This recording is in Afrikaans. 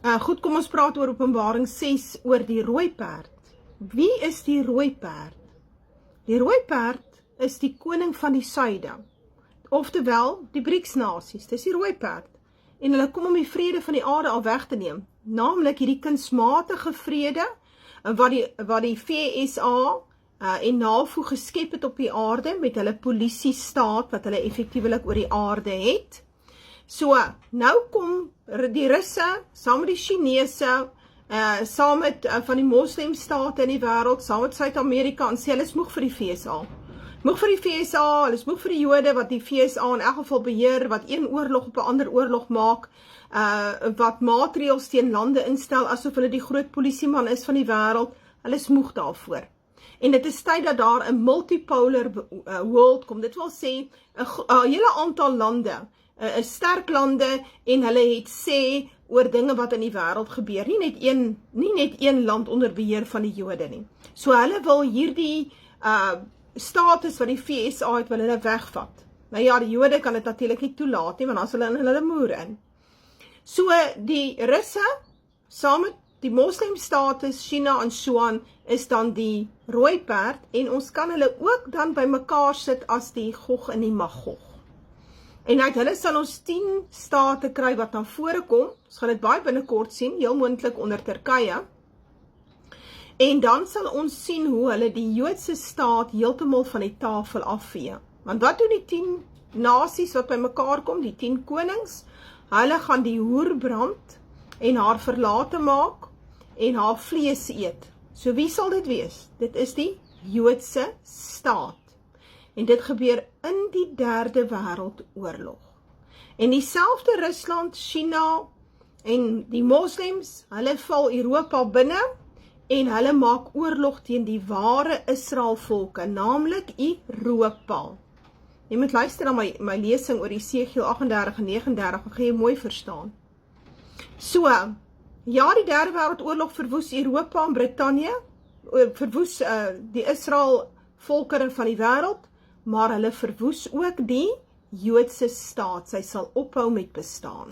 Goed, kom ons praat oor Openbaring 6 oor die rooi perd. Wie is die rooi perd? Die rooi perd is die koning van die suide, oftewel die BRICS-nasies, dis die rooi perd. En hulle kom om die vrede van die aarde al weg te neem, naamlik hierdie kunsmatige vrede, wat die VSA en NAVO geskep het op die aarde, met hulle polisie-staat, wat hulle effektiewelik oor die aarde het. So, nou kom die Russe, saam met die Chinese, saam met van die moslimstate in die wêreld, saam met Suid-Amerika, en sê hulle is moeg vir die VSA. Moeg vir die VSA, hulle is moeg vir die Jode, wat die VSA in elk geval beheer, wat een oorlog op 'n ander oorlog maak, wat maatreëls teen lande instel, asof hulle die groot polisieman is van die wêreld, hulle is moeg daarvoor. En dit is tyd dat daar 'n multipolar world kom, dit wil sê, 'n hele aantal lande, 'n sterk lande, en hulle het sê oor dinge wat in die wêreld gebeur, nie net een land onder beheer van die Jode nie. So hulle wil hierdie status wat die VSA het, wil hulle wegvat. Nou ja, die Jode kan dit natuurlik nie toelaat nie, want dan is hulle in hulle moer in. So die Russe, saam met die moslimstates, China en so aan, is dan die rooi perd, en ons kan hulle ook dan by mekaar sit as die Gog en die Magog. En uit hulle sal ons 10 state kry wat na vore kom, ons gaan dit baie binnekort sien, heel moontlik onder Turkye, en dan sal ons sien hoe hulle die Joodse staat heeltemal van die tafel afvee. Want wat doen die 10 nasies wat by mekaar kom, die 10 konings? Hulle gaan die hoer brand, en haar verlate maak, en haar vlees eet. So wie sal dit wees? Dit is die Joodse staat. En dit gebeur in die 3de wêreldoorlog. En dieselfde Rusland, China en die moslems, hulle val Europa binne, en hulle maak oorlog teen die ware Israel volke, naamlik Europa. Jy moet luister na my lesing oor Esegiel 38 en 39, dan gaan jy mooi verstaan. So, ja, die 3de wêreldoorlog verwoes Europa en Brittanje, verwoes die Israel volkere van die wêreld, maar hulle verwoes ook die Joodse staat, sy sal ophou met bestaan.